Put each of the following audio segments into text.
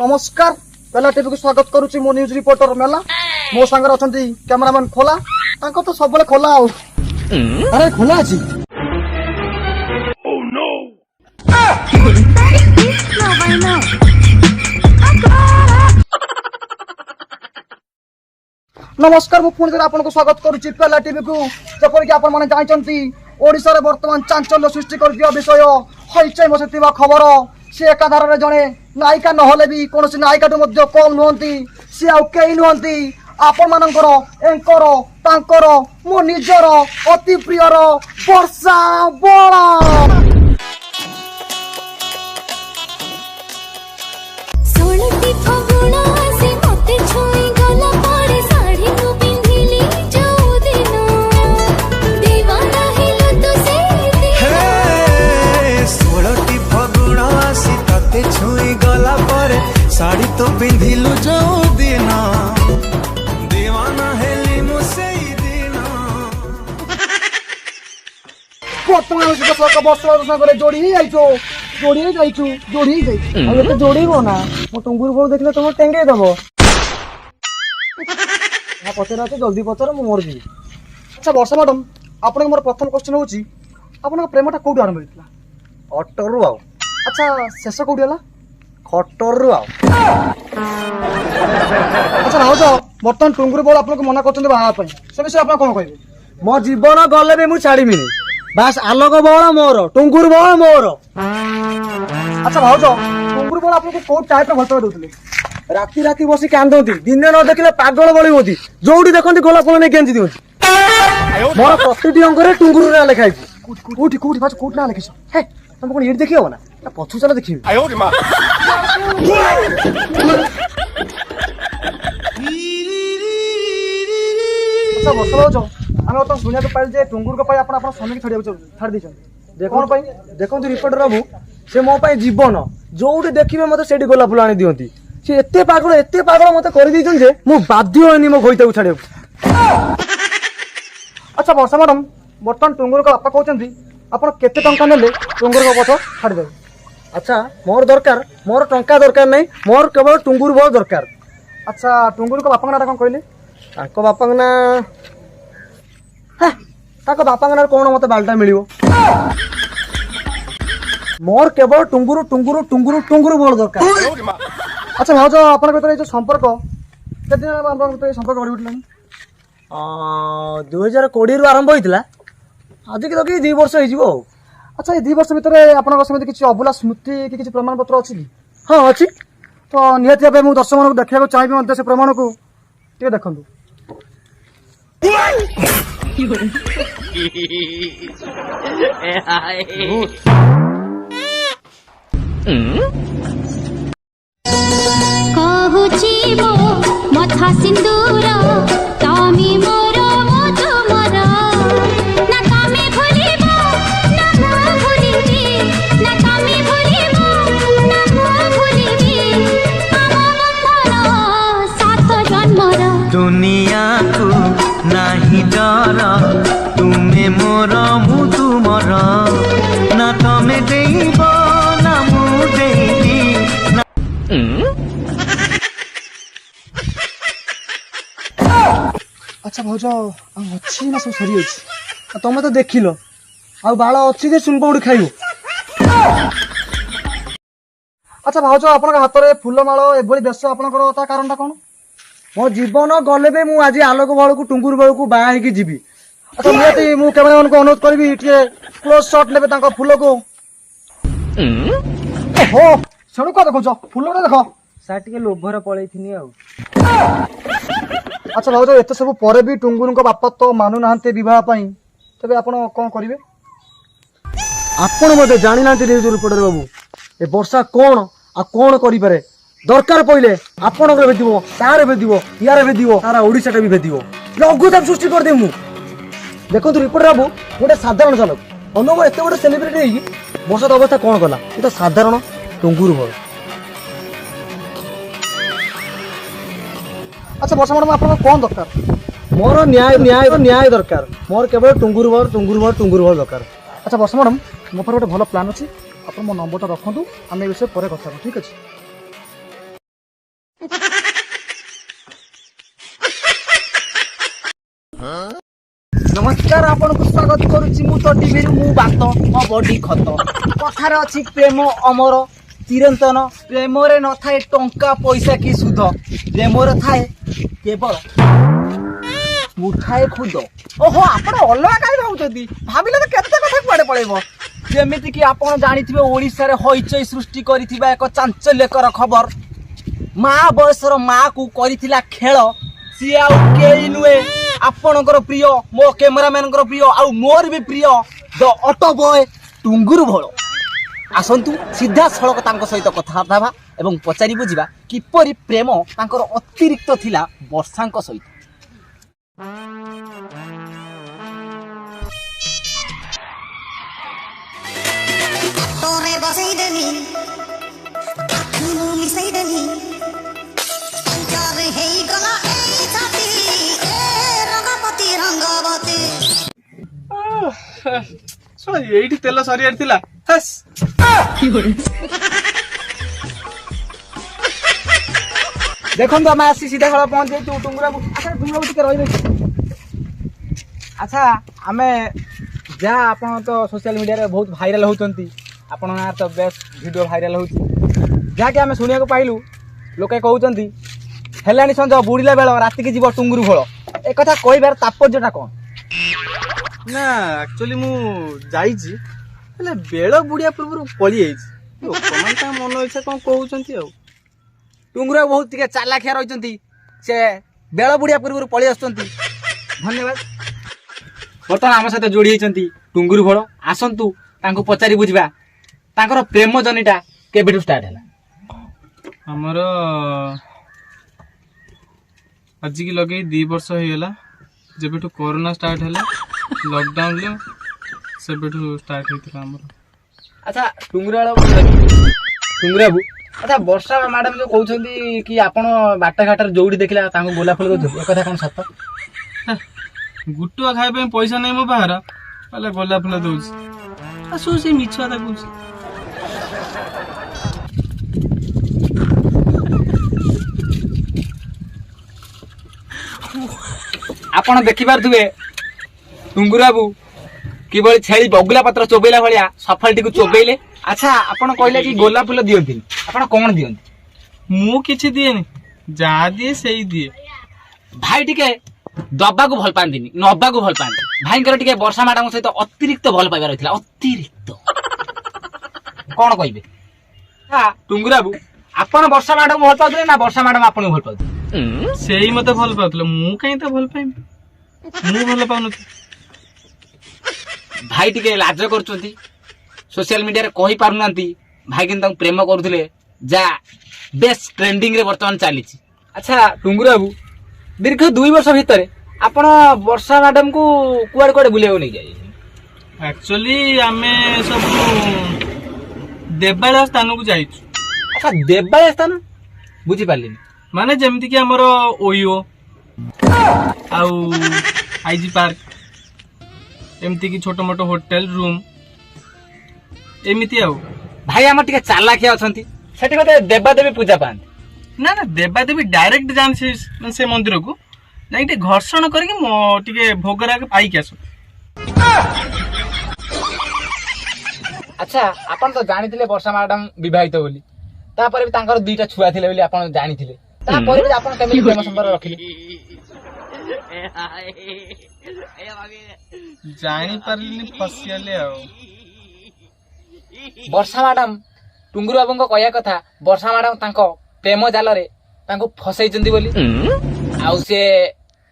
नमस्कार मेला टीवी को स्वागत करुच्ची मो न्यूज रिपोर्टर मेला मो सांगर अछंती कैमरामैन खोला तांको तो सबले खोला अरे खोला अछि ओह नो नमस्कार मु पुणी आपन को स्वागत करुच्ची मेला टीवी को जपर कि आपन माने जानिचंती ओडिसा रे वर्तमान चांचल्य सृष्टि कर दिया विषय हईचै बसिथिबा खबर से एकाधार रे जणे नायिका नहले भी कौन नायिका मध्य कम नुहंती सी आउ कई नुहंती आपण मानकर एंकर तांकर मो निजर अति प्रियर वर्षा बड़ा सोनती फगुणा से मते छुई गला पड़े साड़ी को पिंधिली जो दिनो दीवाना हिलो तो से हे सोलटी फगुणा से तते छुई गला पर साड़ी तो पिंधिलु जो दिनो दीवाना हेली मुसे दिनो वर्तमान दशक वर्ष सागर जोड़ी आइछो जोड़ी जाइछु जोड़ी जाइछु अब तो जोड़ीबो ना मो टंगुर बोल देखले तुम टेंगे दबो ना पचरा तो जल्दी पचरा मो मर जी अच्छा वर्षा मैडम आपन मोर प्रथम क्वेश्चन होची आपन प्रेमटा कोडी आरंभ होइतला अटरु आउ अच्छा शेष कोडी हला खटरु आउ अच्छा भाउज बर्तमान टंगुर बोल आपन को मना करछन बाहा पई से विषय आपन कोन कहबे मो जीवन गले बे मु छाड़ीबिनी बास आलोक बळ मोर टुंगुर बळ मोर अच्छा भाउज टंगुर बोल आपन को कोड टाइप रे भल पाए दोतले राती राती बसी कांदोती दिन न देखले पागल बळी होती जोडी देखंती गोला फळ ने गेंजी दियोती मोर प्रतिटी अंगरे टुंगुर रे लिखाई कोठी कोठी भाउज कोड ना लिखिस हे तुम कोन एड देखि हो ना पछु चला देखि आयो रे मां अच्छा बस भाउज आमे तो सुनिया तो पाइल जे टुंगुर को पाई अपन अपन स्वामी के छाड़ दिछन देखो पाई देखंती रिपोर्टर बाबू से मो पाई जीवन जोडी देखिबे मते सेडी गोला फुल आनी दियंती से एते पागल मते करि दिछन जे मु बाध्य होनी मो खोइता को छाड़े अच्छा वर्षा मैडम बर्तमान टुंगुर को बापा कहते आप केते टंका नेले टुंगुर को पछ छाड़ देबे अच्छा मोर दरकार मोर टंका दरकार नै मोर केवल टुंगुर बळ दरकार अच्छा टुंगुर को बापा नाटा कोन कहले ताको बापा ना ताको बापा ना कोन मते बालटा मिलियो मोर केवल टुंगुर टुंगुर टुंगुर टुंगुर बळ दरकार अच्छा भाउज आपन भीतर जो संपर्क केते दिन आपन भीतर संपर्क बढि उठलानी 2020 रु आरंभ होइतला आज के तो 2 वर्ष होई जिवो अच्छा ये 2 वर्ष भीतर आपन समिति किछि अबुला स्मृति कि किछि प्रमाण पत्र अछि कि हां अछि तो नियति भाबे मु दर्शक को देखिया को चाहिबे मध्य से प्रमाण को टे देखंतु कहूची मो मथा सिंदूर तामी मोर मधु मोर ना तामी भूलिबो ना मो भूलिबी ना तामी भूलिबो ना मो भूलिबी आम बंधन सात जन्मर दुनिया को नाही डर तुमे मोर मु तुमर ना तमे देइबो ना मु देइबी अच्छा भाउज अच्छी ना सब सरी अछि तमे तो देखिलो आ बाळ अछि जे सुन पौडी खाइबो अच्छा भाउज आपन हाथ रे फूल माळ एभली बेस आपन ता कारणटा कोन मो जीवन गले बे मु आज आलोक बळ को टुंगुर बळ को बाहा हेकी जीवी अच्छा नियति मु कैमरामैन को अनुरोध करबी टिके क्लोज शॉट लेबे तांको फूल को ओहो सणु को देखो फूलटा देखो सा टिके लोभर पळैथिनी आ अच्छा भाउज एते सब परे भी टुंगुर को बापा तो मानु नाहंते विवाह पई तबे आपण कोन करिवे आपण मते जानि नांती न्यूज रिपोर्टर बाबू ए वर्षा कोन आ कोन करि पारे दरकार पहिले आपण रे भेदिबो तारे भेदिबो यारे भेदिबो सारा ओडिसा टा भी भेदिबो लघुता सृष्टि कर दे मु देखो रिपोर्टर बाबू गोटे साधारण चालक अनुभव एते बड़ सेलिब्रिटी हेई वर्षा अवस्था कोन कला ए तो साधारण टुंगुर बळ अच्छा वर्षा मैडम आपन कोन दरकार मोर न्याय न्याय न्याय दरकार मोर केवल टुंगुर बळ दरकार अच्छा वर्षा मैडम मो पर गोटे भल प्लान अछि आपण मो नंबरटा रखंतु आमे विषय परे कथा ठीक अछि। नमस्कार आपनको स्वागत करुछि मु तो टीवी मु बात मो बॉडी खत कथार अछि प्रेम अमर चिरंतन प्रेम रे न थाए टंका पैसा की सुध प्रेम रे थाए केवल मुठाए खुद ओहो आपण अलगा काई भाउछथि भाबिले तो केते कथा पड़े पड़ेबो जेमिति कि आपण जानिथिबे ओडिसा रे होइचै सृष्टि करिथिबा एक चांचल्यकर खबर माँ बयसर माँ को करिथिला खेल सी आउ केई नुए आपणकर प्रिय मो कैमरामैन प्रिय आउ मोर भी प्रिय द ऑटो बॉय टुंगुरु भोଳ आसंतु सीधा सड़क तांको सहित कथबार्ता हेबा एवं पचारि बुझिबा किपरि प्रेम तांकर अतिरिक्त थिला वर्षांक सहित। तोरे बसैदेनी आखिनु मिसैदेनी संचार हेई गला एई छाती ए रंगपति रंगवती सॉरी एइठी तेल सरियार थिला हस देखन तो मैं सीधा खड़ा पहुंच जाई टुंगुरा अच्छा टुंगुरा टिके रहि रहि अच्छा हमें जा आपण तो सोशल मीडिया रे बहुत भाइराल होचंती आपण ना तो बेस्ट वीडियो भाइराल होची जा के हमें सुनिया को पाइलु लोके कहउचंती हेलानी संज बुड़ीला बेल राति के जीव टुंगुरु भोଳ ए कथा कहबार तात्पर्यटा कोन ना एक्चुअली मु जाईची हेले बेळ बुडिया पूर्व पळी आईची लोकमान ता मन इच्छा कोन कहउचंती आ टुंगुरा बहुत टिके चालाखिया रहिचंती से बेल बुड़िया पूर्व पळी आसचंती धन्यवाद बर्तमान आम सहित जोड़ी होती टुंगुरु भोଳ आसतु तांको पचारि बुझिबा तांकर प्रेम जर्नीटा केबेठु स्टार्ट हैला हमर आज की लगे 2 वर्ष होइला जेबेठु कोरोना स्टार्ट हैला लॉकडाउन ले सेबेठु स्टार्ट हेतिला हमर अच्छा टुंगुरा बु अच्छा वर्षा मैडम जो कहउछंती कि आपण बाटा घाटर जोड़ी देखला तांको गोला फूल दो ए कथा कोन सत्य गुटुआ खाए पे पैसा नहीं मो बाहर पहले गोला फुल दउछ आसु से मिछा ता कुछ आपण देखि पारथुबे टुंगुरा बु किबळी छेली बगुला पत्र चोबैला भलिया सफलटी को चोबैले अच्छा आपण कहले कि गोला फूल दियंती आपण कोन दियंती मु किछि दिएनी जा दिए सही दिए भाई टिके दबा को भल पांदिनी नबा को भल पांदी भाईंकर टिके वर्षा मैडम सहित अतिरिक्त भल पाइबार होइथिला अतिरिक्त कोन कहबे हां टुंगुरा बु आपण वर्षा मैडम भल पाउथले ना वर्षा मैडम आपण भल पाउथले सेही मते भल पाउथले मु काई त भल पाइम मु भल पाउन भाई टिके लाज करचंती सोशल मीडिया रे कहि पारुनांती भाई किन तांग प्रेम करूथले जा बेस्ट ट्रेंडिंग रे वर्तमान चलीची अच्छा टुंगुरा बु दीर्घ 2 वर्ष भितर आपण वर्षा मैडम को कुआड कुआड बुलेओ नै जाई एक्चुअली आमे सब देबाला स्थान को जाइछु अच्छा देबाय स्थान बुझी पारलिनी माने जेमति कि हमर ओयो आउ आईजी पार्क एमती कि छोटो मोटो होटल रूम एमिति आउ भाई हम टिके चालाखिया अछंती सेठी कते देबा देवी पूजा पान ना ना देबा देवी डायरेक्ट जान से मंदिर को जाई घर्षण करके टिके भोगरा के पाई के आसो अच्छा आपण तो जानिथिले वर्षा मैडम विवाहित बोली तापर भी तांकर दुईटा छुआ थिले बोली आपण जानिथिले तापर भी आपण केमिति प्रेम संपर्क रखिले जानी परलिनी फसियाले आउ वर्षा मैडम टुंगुरु बाबूंको कहया कथा वर्षा मैडम तांको प्रेम जाल रे तांको फसैचंदी बोली आउ से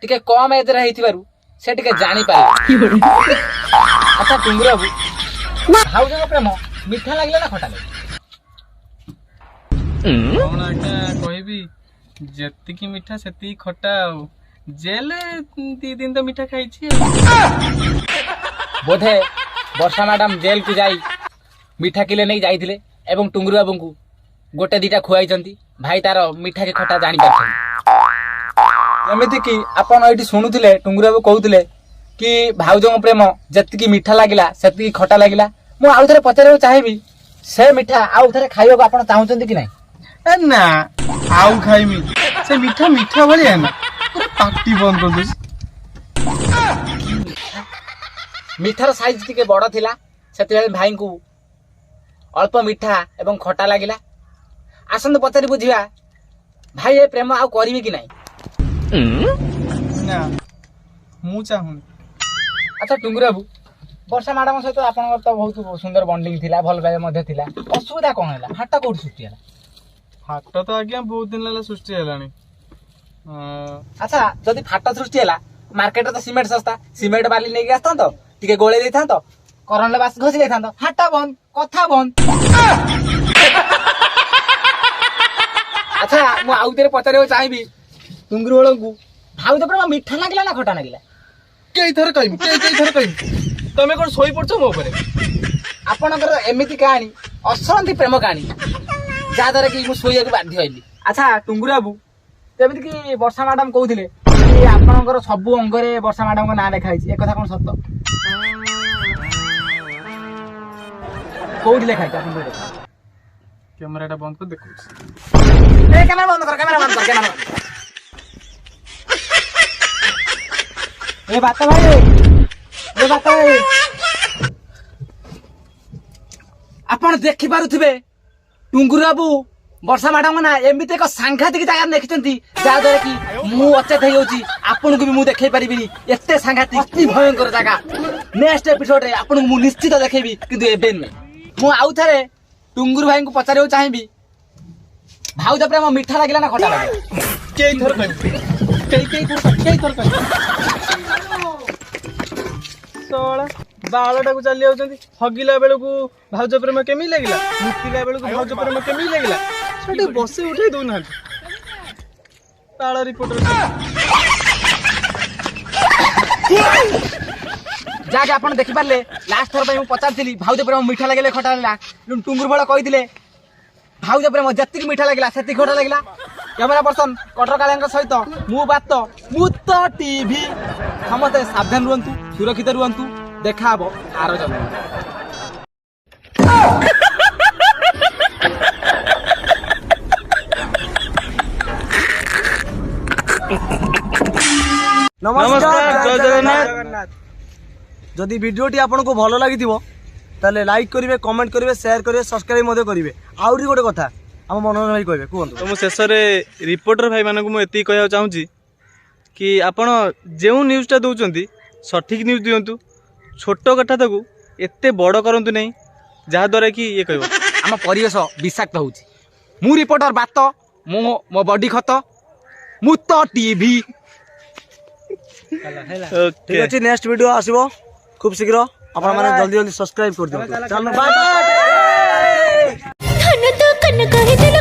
टिके कम एज रे हेतिबारु से टिके जानि पारे अच्छा टुंगुरु बाबू भाउजंको प्रेम मीठा लागले ना खटा लागले कोन आका कहबी जत्ती मीठा सेती खटा आउ जेल 2 दिन तो मीठा खाइछि बोधे वर्षा मैडम जेल को जाई मीठा किले नहीं जाइथिले एवं टुंगुरु बाबू को गोटे दीटा खुआइचंती भाई तार मीठा के खटा जानि पारछन एमिति कि आपण एठी सुनुथिले टुंगुरु बाबू कहउथिले कि भाउजंग प्रेम जत्ती मीठा लागिला सेती खटा लागिला मु आउ थरे पचारे चाहेबी से मीठा आउ थरे खाइयो आपण चाहुचंती कि नाही ए ना आउ खाइमी से मीठा मीठा भलिया ना पूरा पार्टी बंद कर दे ମିଠାର ସାଇଜ ଟିକେ ବଡ଼ ଥିଲା, ସେଥିପାଇଁ ଭାଇଙ୍କୁ ଅଳ୍ପ ମିଠା ଏବଂ ଖଟା ଲାଗିଲା। ଆସନ୍ତୁ ପଚାରି ବୁଝିବା, ଭାଇ ଏ ପ୍ରେମ ଆଉ କରିବେ କି ନାହିଁ? ନା ମୁଁ ଚାହୁଁନି। ଆଚ୍ଛା ଟୁଙ୍ଗୁର ବାବୁ, ବର୍ଷା ମ୍ୟାଡାମ ସହିତ ଆପଣଙ୍କର ତ ବହୁତ ସୁନ୍ଦର ବଣ୍ଡିଙ୍ଗ ଥିଲା, ଭଲ ପାଇବା ମଧ୍ୟ ଥିଲା। ଅସୁବିଧା କଣ ହେଲା? ହାଟ କୋଉଠି ସୃଷ୍ଟି ହେଲା? ହାଟ ତ ଆଜ୍ଞା ବହୁତ ଦିନ ହେଲା ସୃଷ୍ଟି ହେଲାଣି। ଆଚ୍ଛା ଯଦି ଫାଟ ସୃଷ୍ଟି ହେଲା, ମାର୍କେଟରେ ତ ସିମେଣ୍ଟ ଶସ୍ତା, ସିମେଣ୍ଟ ବାଲି ନେଇକି ଆସିଥାନ୍ତ, ଟିକେ ଗୋଳେଇ ଦେଇଥାନ୍ତ, କରେଣ୍ଟରେ ବାସ ଘଷି ଦେଇଥାନ୍ତ, ହାଟ ବନ୍ଦ, କଥା ବନ୍ଦ। ଆଚ୍ଛା ମୁଁ ଆଉ ଥରେ ପଚାରିବାକୁ ଚାହିଁବି ଟୁଙ୍ଗୁରୁ ବେଳକୁ, ଭାଉଜ ପ୍ରେମ ମିଠା ଲାଗିଲା ନା ଖଟା ଲାଗିଲା? କେଇଥର କହିବି ତମେ କଣ ଶୋଇ ପଡୁଛ ମୋ ଉପରେ? ଆପଣଙ୍କର ଏମିତି କାହାଣୀ, ଅସରନ୍ତି ପ୍ରେମ କାହାଣୀ, ଯାହା ଦ୍ୱାରା କି ମୁଁ ଶୋଇବାକୁ ବାଧ୍ୟ ହେଲି। ଆଚ୍ଛା ଟୁଙ୍ଗୁରୁ ବାବୁ, ଯେମିତି କି ବର୍ଷା ମ୍ୟାଡାମ କହୁଥିଲେ କି ଆପଣଙ୍କର ସବୁ ଅଙ୍ଗରେ ବର୍ଷା ମ୍ୟାଡାମଙ୍କ ନାଁ ଲେଖା ହେଇଛି, ଏ କଥା କଣ ସତ? କୋଉଠି ଲେଖା ହେଇଛି? ଆପଣ କ୍ୟାମେରାଟା ବନ୍ଦ କରି ଦେଖୁଛି। କ୍ୟାମେରା ବନ୍ଦ କର, କ୍ୟାମେରା ବନ୍ଦ କର, କ୍ୟାମେରା ବନ୍ଦ କର। ଏ ବାତ ଭାଇ, ଏ ବାତ ଭାଇ, ଆପଣ ଦେଖିପାରୁଥିବେ ଟୁଙ୍ଗୁରୁ ବାବୁ ବର୍ଷା ମ୍ୟାଡାମ ନା ଏମିତି ଏକ ସାଂଘାତିକ ଜାଗାରେ ଲେଖିଛନ୍ତି, ଯାହା ଦ୍ୱାରା କି ମୁଁ ଅଚେତ ହେଇଯାଉଛି, ଆପଣଙ୍କୁ ବି ମୁଁ ଦେଖେଇ ପାରିବିନି। ଏତେ ସାଂଘାତିକ, ଅତି ଭୟଙ୍କର ଜାଗା। ନେକ୍ସଟ ଏପିସୋଡରେ ଆପଣଙ୍କୁ ମୁଁ ନିଶ୍ଚିତ ଦେଖେଇବି, କିନ୍ତୁ ଏବେ ନୁହେଁ। ମୁଁ ଆଉ ଥରେ ଟୁଙ୍ଗୁରୁ ଭାଇଙ୍କୁ ପଚାରିବାକୁ ଚାହିଁବି, ଭାଉଜ ପ୍ରେମ ମିଠା ଲାଗିଲା ନା ଖଟା ଲାଗିଲା? କେଇଥର କହିବି ଶଳା ବାଳଟାକୁ ଚାଲି ଯାଉଛନ୍ତି। ହଗିଲା ବେଳକୁ ଭାଉଜ ପ୍ରେମ କେମିତି ଲାଗିଲା, ମୁତିଲା ବେଳକୁ ଭାଉଜ ପ୍ରେମ କେମିତି ଲାଗିଲା, ସେଠି ବସି ଉଠେଇ ଦଉନାହାନ୍ତି। ବାଳ ରିପୋର୍ଟର ଯାହାକି ଆପଣ ଦେଖିପାରିଲେ, ଲାଷ୍ଟ ଥର ପାଇଁ ମୁଁ ପଚାରିଥିଲି ଭାଉଜ ପ୍ରେମ ମିଠା ଲାଗିଲେ ଖଟା ଲାଗିଲା, ଟୁଙ୍ଗୁରୁ ବଳ କହିଥିଲେ ଭାଉଜ ପ୍ରେମ ଯେତିକି ମିଠା ଲାଗିଲା ସେତିକି ଖଟା ଲାଗିଲା। କ୍ୟାମେରା ପର୍ସନ କଟରକାଳିଙ୍କ ସହିତ ମୁଁ ବାତ ମୁତ ଟିଭି। ସମସ୍ତେ ସାବଧାନ ରୁହନ୍ତୁ, ସୁରକ୍ଷିତ ରୁହନ୍ତୁ। ଦେଖା ହବ ଆର ଜନ୍ମ। ନମସ୍କାର, ଜୟ ଜଗନ୍ନାଥ। ଯଦି ଭିଡ଼ିଓଟି ଆପଣଙ୍କୁ ଭଲ ଲାଗିଥିବ ତାହେଲେ ଲାଇକ୍ କରିବେ, କମେଣ୍ଟ କରିବେ, ସେୟାର କରିବେ, ସବସ୍କ୍ରାଇବ ମଧ୍ୟ କରିବେ। ଆହୁରି ଗୋଟେ କଥା ଆମ ମନୋରଞ୍ଜନ ଭାଇ କହିବେ, କୁହନ୍ତୁ। ତ ମୁଁ ଶେଷରେ ରିପୋର୍ଟର ଭାଇମାନଙ୍କୁ ମୁଁ ଏତିକି କହିବାକୁ ଚାହୁଁଛି କି ଆପଣ ଯେଉଁ ନ୍ୟୁଜ୍ଟା ଦେଉଛନ୍ତି ସଠିକ୍ ନ୍ୟୁଜ୍ ଦିଅନ୍ତୁ। ଛୋଟ କଥାଟାକୁ ଏତେ ବଡ଼ କରନ୍ତୁ ନାହିଁ, ଯାହାଦ୍ୱାରା କି ଇଏ କହିବ ଆମ ପରିବେଶ ବିଷାକ୍ତ ହେଉଛି। ମୁଁ ରିପୋର୍ଟର ବାତ, ମୋ ବଡି ଖତ, ମୁତ ଟିଭି। ଠିକ୍ ଅଛି, ନେକ୍ସଟ ଭିଡ଼ିଓ ଆସିବ ଖୁବ୍ ଶୀଘ୍ର। ଆପଣମାନେ ଜଲ୍ଦି ଜଲ୍ଦି ସବସ୍କ୍ରାଇବ କରିଦିଅନ୍ତୁ। ଚାଲୁ, ବାଏ ବାଏ। धन तो कन कह दिल